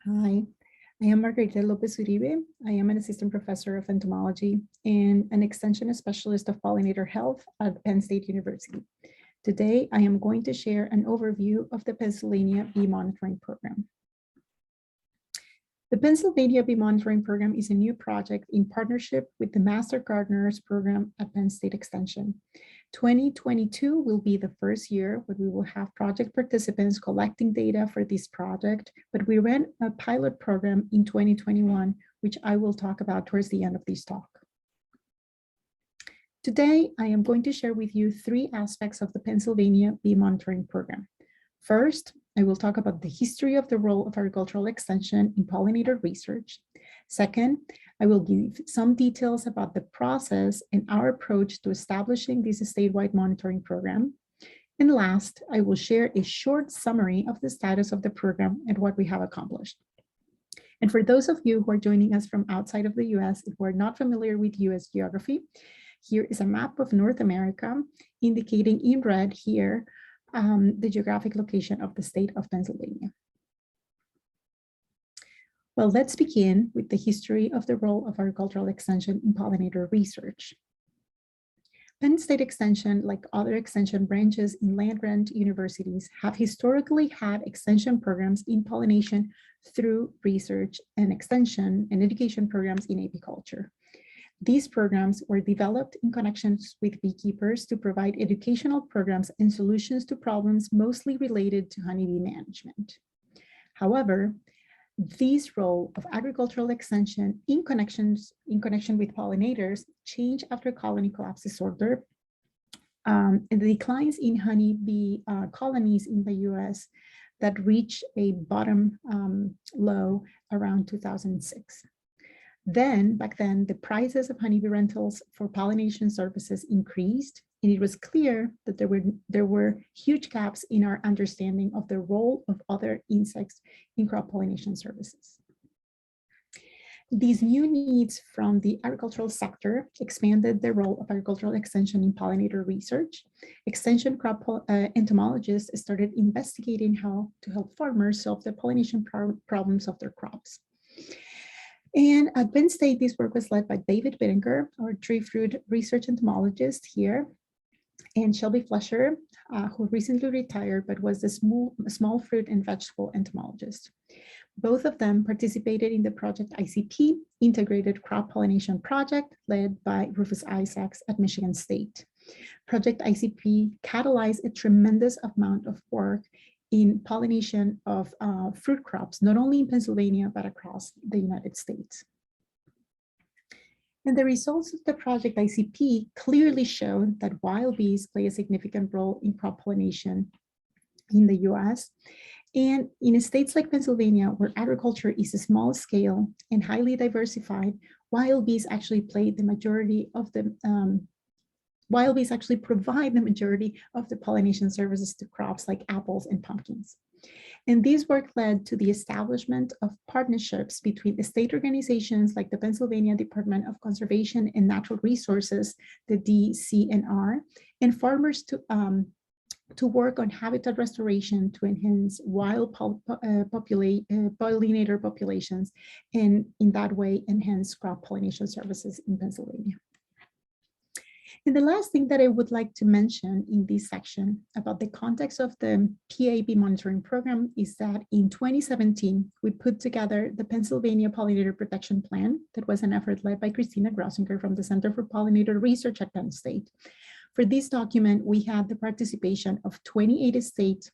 Hi, I am Margarita López-Uribe. I am an assistant professor of entomology and an extension specialist of pollinator health at Penn State University. Today, I am going to share an overview of the Pennsylvania Bee Monitoring Program. The Pennsylvania Bee Monitoring Program is a new project in partnership with the Master Gardeners Program at Penn State Extension. 2022 will be the first year when we will have project participants collecting data for this project, but we ran a pilot program in 2021, which I will talk about towards the end of this talk. Today, I am going to share with you three aspects of the Pennsylvania Bee Monitoring Program. First, I will talk about the history of the role of agricultural extension in pollinator research. Second, I will give some details about the process and our approach to establishing this statewide monitoring program. And last, I will share a short summary of the status of the program and what we have accomplished. And for those of you who are joining us from outside of the US, if we're not familiar with US geography, here is a map of North America indicating in red here the geographic location of the state of Pennsylvania. Well, let's begin with the history of the role of agricultural extension in pollinator research. Penn State Extension, like other extension branches in land-grant universities, have historically had extension programs in pollination through research and extension and education programs in apiculture. These programs were developed in connections with beekeepers to provide educational programs and solutions to problems mostly related to honeybee management. However, this role of agricultural extension in connection with pollinators changed after colony collapse disorder and the declines in honeybee colonies in the US that reached a bottom low around 2006. Back then, the prices of honeybee rentals for pollination services increased, and it was clear that there were huge gaps in our understanding of the role of other insects in crop pollination services. These new needs from the agricultural sector expanded the role of agricultural extension in pollinator research. Extension crop entomologists started investigating how to help farmers solve the pollination problems of their crops. And at Penn State, this work was led by David Bittinger, our tree fruit research entomologist here, and Shelby Flesher, who recently retired, but was the small fruit and vegetable entomologist. Both of them participated in the Project ICP, Integrated Crop Pollination Project, led by Rufus Isaacs at Michigan State. Project ICP catalyzed a tremendous amount of work in pollination of fruit crops, not only in Pennsylvania, but across the United States. And the results of the Project ICP clearly showed that wild bees play a significant role in crop pollination in the US. And in states like Pennsylvania, where agriculture is a small scale and highly diversified, wild bees actually play the majority of the wild bees actually provide the majority of the pollination services to crops like apples and pumpkins. And this work led to the establishment of partnerships between the state organizations like the Pennsylvania Department of Conservation and Natural Resources, the DCNR, and farmers to work on habitat restoration to enhance wild pollinator populations, and in that way enhance crop pollination services in Pennsylvania. And the last thing that I would like to mention in this section about the context of the PAB monitoring program is that in 2017, we put together the Pennsylvania Pollinator Protection Plan. That was an effort led by Christina Grosinger from the Center for Pollinator Research at Penn State. For this document, we had the participation of 28 state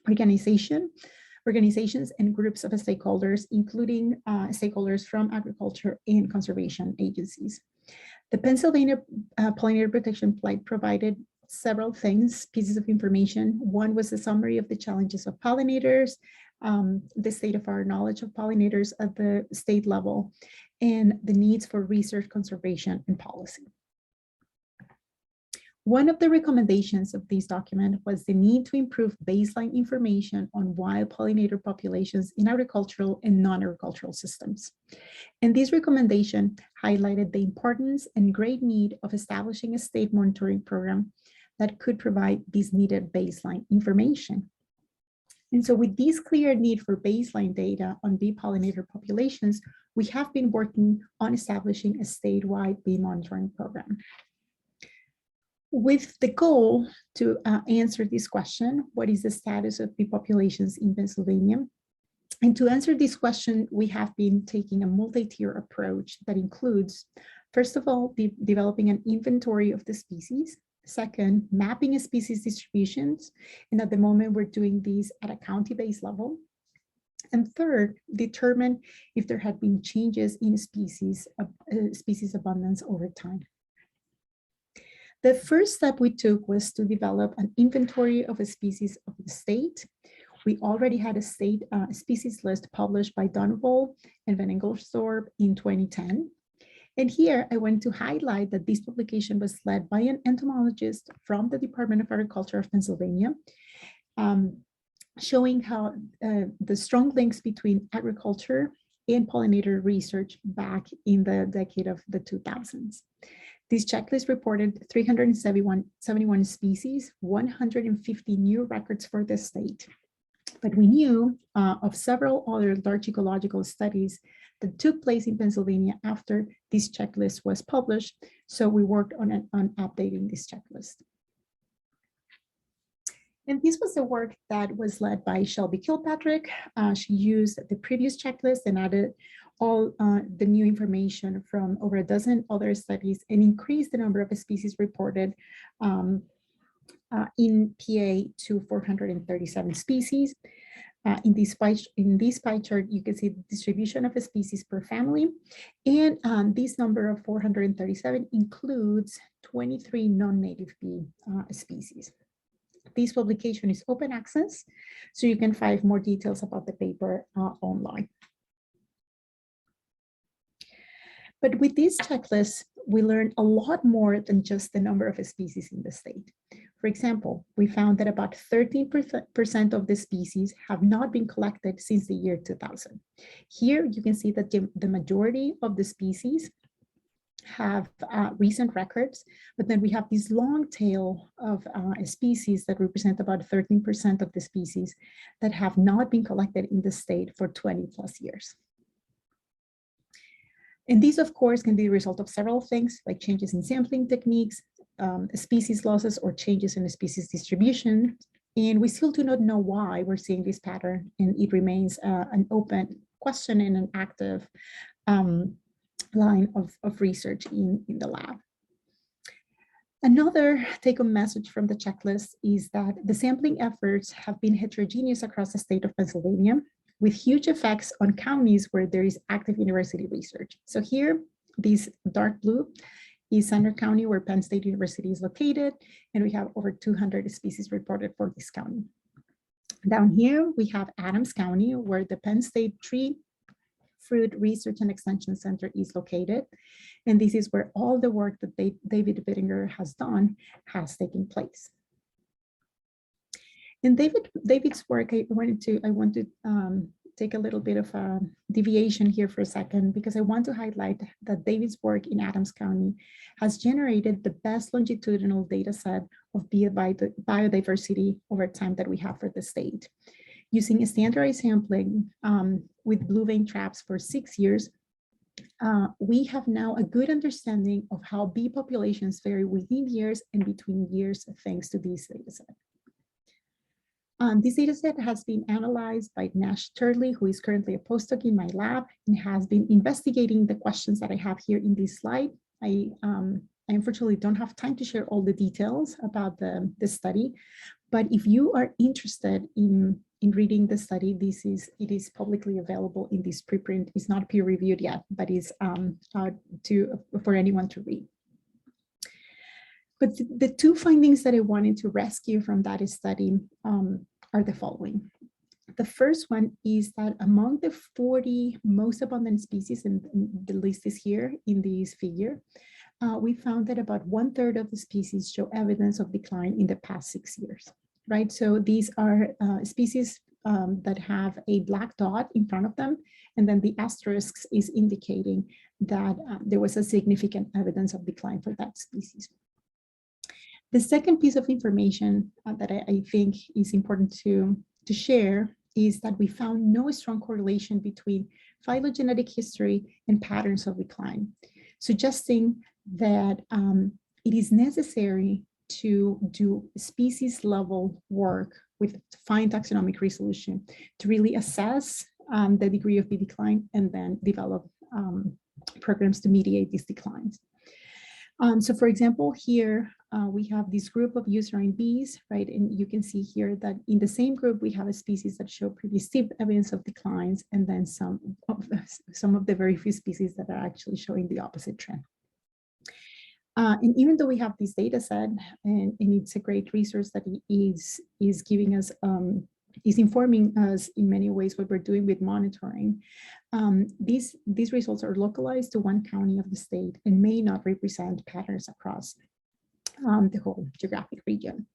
organizations and groups of stakeholders, including stakeholders from agriculture and conservation agencies. The Pennsylvania Pollinator Protection Plan provided several things, pieces of information. One was a summary of the challenges of pollinators, the state of our knowledge of pollinators at the state level, and the needs for research, conservation, and policy. One of the recommendations of this document was the need to improve baseline information on wild pollinator populations in agricultural and non-agricultural systems. And this recommendation highlighted the importance and great need of establishing a state monitoring program that could provide this needed baseline information. And so with this clear need for baseline data on bee pollinator populations, we have been working on establishing a statewide bee monitoring program. With the goal to answer this question, what is the status of bee populations in Pennsylvania? And to answer this question, we have been taking a multi-tier approach that includes, first of all, developing an inventory of the species. Second, mapping a species distributions. And at the moment, we're doing these at a county-based level. And third, determine if there had been changes in species abundance over time. The first step we took was to develop an inventory of a species of the state. We already had a state species list published by Dunwall and Van Engelsdorp in 2010. And here I want to highlight that this publication was led by an entomologist from the Department of Agriculture of Pennsylvania, showing how the strong links between agriculture and pollinator research back in the decade of the 2000s. This checklist reported 371 species, 150 new records for the state. But we knew of several other large ecological studies that took place in Pennsylvania after this checklist was published. So we worked on updating this checklist. And this was the work that was led by Shelby Kilpatrick. She used the previous checklist and added all the new information from over a dozen other studies and increased the number of species reported in PA to 437 species. In this pie chart, you can see the distribution of a species per family. And this number of 437 includes 23 non-native bee species. This publication is open access, so you can find more details about the paper online. But with this checklist, we learned a lot more than just the number of species in the state. For example, we found that about 13% of the species have not been collected since the year 2000. Here you can see that the majority of the species have recent records, but then we have this long tail of species that represent about 13% of the species that have not been collected in the state for 20 plus years. And these, of course, can be the result of several things like changes in sampling techniques, species losses, or changes in the species distribution. And we still do not know why we're seeing this pattern, and it remains an open question and an active line of research in the lab. Another take-home message from the checklist is that the sampling efforts have been heterogeneous across the state of Pennsylvania, with huge effects on counties where there is active university research. So here, this dark blue is Sumner County, where Penn State University is located, and we have over 200 species reported for this county. Down here, we have Adams County, where the Penn State Tree Fruit Research and Extension Center is located. And this is where all the work that David Bittinger has done has taken place. In David's work, I want to take a little bit of a deviation here for a second, because I want to highlight that David's work in Adams County has generated the best longitudinal data set of biodiversity over time that we have for the state. Using a standardized sampling with blue vein traps for 6 years, we have now a good understanding of how bee populations vary within years and between years thanks to this data set. This data set has been analyzed by Nash Turley, who is currently a postdoc in my lab and has been investigating the questions that I have here in this slide. I unfortunately don't have time to share all the details about the study, but if you are interested in reading the study, it is publicly available in this preprint. It's not peer reviewed yet, but it's for anyone to read. But the two findings that I wanted to rescue from that study are the following. The first one is that among the 40 most abundant species, and the list is here in this figure, we found that about 1/3 of the species show evidence of decline in the past 6 years, right? So these are species that have a black dot in front of them, and then the asterisk is indicating that there was a significant evidence of decline for that species. The second piece of information that I think is important to share is that we found no strong correlation between phylogenetic history and patterns of decline, suggesting that it is necessary to do species level work with fine taxonomic resolution to really assess the degree of bee decline and then develop programs to mediate these declines. So for example, here we have this group of userine bees, right? And you can see here that in the same group, we have a species that show pretty steep evidence of declines, and then some of the very few species that are actually showing the opposite trend. And even though we have this data set, and it's a great resource that is giving us, is informing us in many ways what we're doing with monitoring, these results are localized to one county of the state and may not represent patterns across the whole geographic region.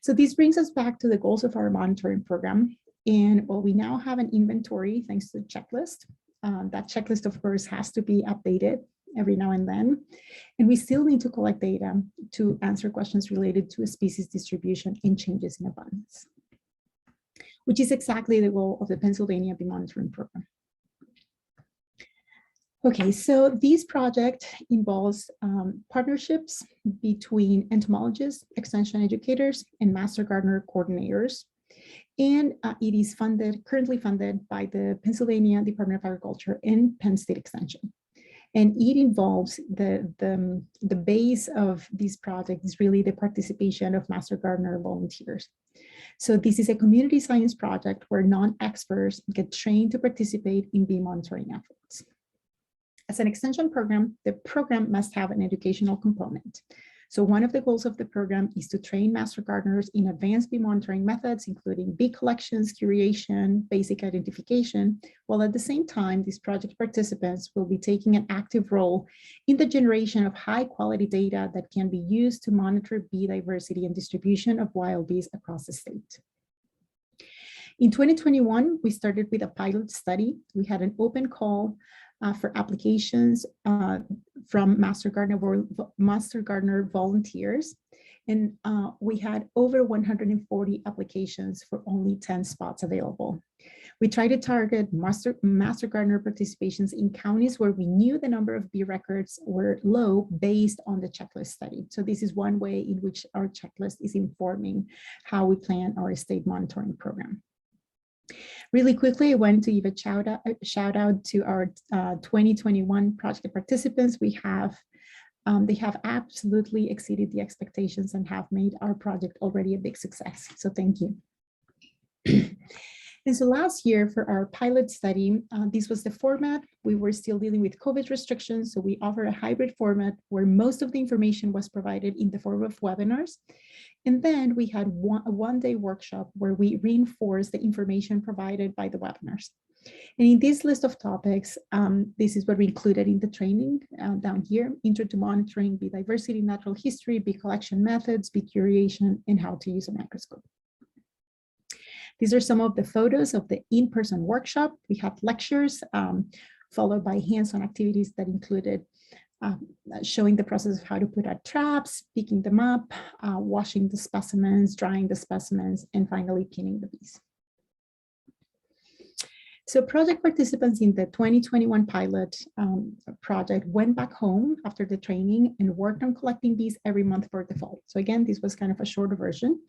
So this brings us back to the goals of our monitoring program. And while we now have an inventory thanks to the checklist, that checklist, of course, has to be updated every now and then. And we still need to collect data to answer questions related to a species distribution and changes in abundance, which is exactly the goal of the Pennsylvania Bee Monitoring Program. Okay, so this project involves partnerships between entomologists, extension educators, and master gardener coordinators. And it is currently funded by the Pennsylvania Department of Agriculture and Penn State Extension. And it involves the base of this project is really the participation of master gardener volunteers. So this is a community science project where non-experts get trained to participate in bee monitoring efforts. As an extension program, the program must have an educational component. So one of the goals of the program is to train master gardeners in advanced bee monitoring methods, including bee collections, curation, basic identification, while at the same time, these project participants will be taking an active role in the generation of high quality data that can be used to monitor bee diversity and distribution of wild bees across the state. In 2021, we started with a pilot study. We had an open call for applications from master gardener volunteers. And we had over 140 applications for only 10 spots available. We tried to target master gardener participations in counties where we knew the number of bee records were low based on the checklist study. So this is one way in which our checklist is informing how we plan our state monitoring program. Really quickly, I want to give a shout out to our 2021 project participants. They have absolutely exceeded the expectations and have made our project already a big success. So thank you. And so last year for our pilot study, this was the format. We were still dealing with COVID restrictions, so we offer a hybrid format where most of the information was provided in the form of webinars. And then we had a one-day workshop where we reinforced the information provided by the webinars. And in this list of topics, this is what we included in the training down here: Intro to Monitoring, Bee Diversity, Natural History, Bee Collection Methods, Bee Curation, and how to use a microscope. These are some of the photos of the in-person workshop. We had lectures followed by hands-on activities that included showing the process of how to put out traps, picking them up, washing the specimens, drying the specimens, and finally pinning the bees. So project participants in the 2021 pilot project went back home after the training and worked on collecting bees every month for the fall. So again, this was kind of a shorter version.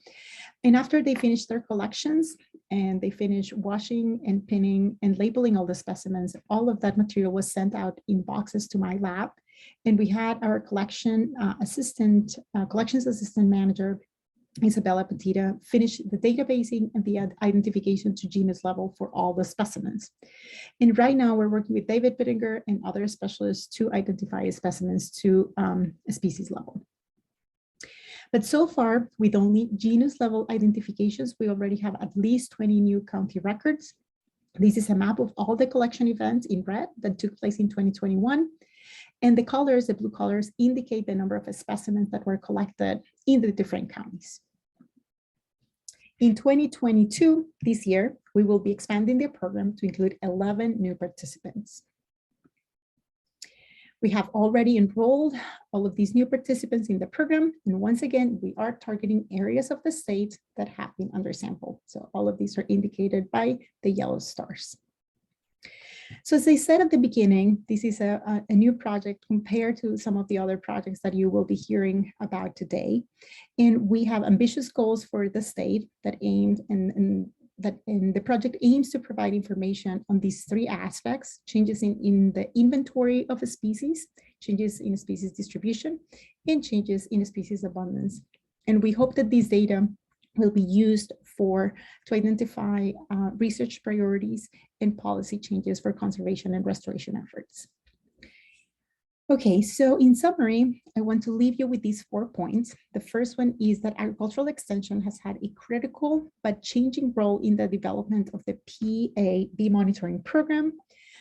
And after they finished their collections and they finished washing and pinning and labeling all the specimens, all of that material was sent out in boxes to my lab. And we had our collections assistant manager, Isabella Petita, finish the databasing and the identification to genus level for all the specimens. And right now we're working with David Bittinger and other specialists to identify specimens to a species level. But so far, with only genus level identifications, we already have at least 20 new county records. This is a map of all the collection events in red that took place in 2021. And the colors, the blue colors, indicate the number of specimens that were collected in the different counties. In 2022, this year, we will be expanding the program to include 11 new participants. We have already enrolled all of these new participants in the program. And once again, we are targeting areas of the state that have been undersampled. So all of these are indicated by the yellow stars. So as I said at the beginning, this is a new project compared to some of the other projects that you will be hearing about today. And we have ambitious goals for the state that aimed and the project aims to provide information on these three aspects: changes in the inventory of a species, changes in species distribution, and changes in species abundance. And we hope that these data will be used to identify research priorities and policy changes for conservation and restoration efforts. Okay, so in summary, I want to leave you with these 4 points. The first one is that agricultural extension has had a critical but changing role in the development of the PA bee monitoring program.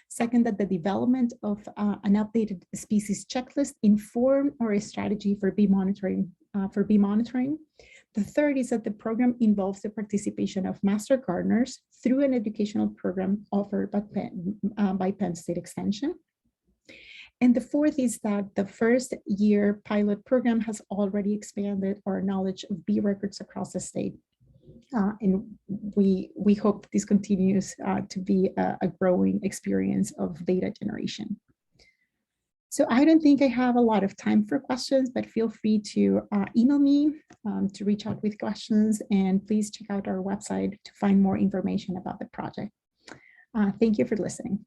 Second, that the development of an updated species checklist informed our strategy for bee monitoring. The third is that the program involves the participation of master gardeners through an educational program offered by Penn State Extension. And the fourth is that the first year pilot program has already expanded our knowledge of bee records across the state. And we hope this continues to be a growing experience of data generation. So I don't think I have a lot of time for questions, but feel free to email me to reach out with questions, and please check out our website to find more information about the project. Thank you for listening.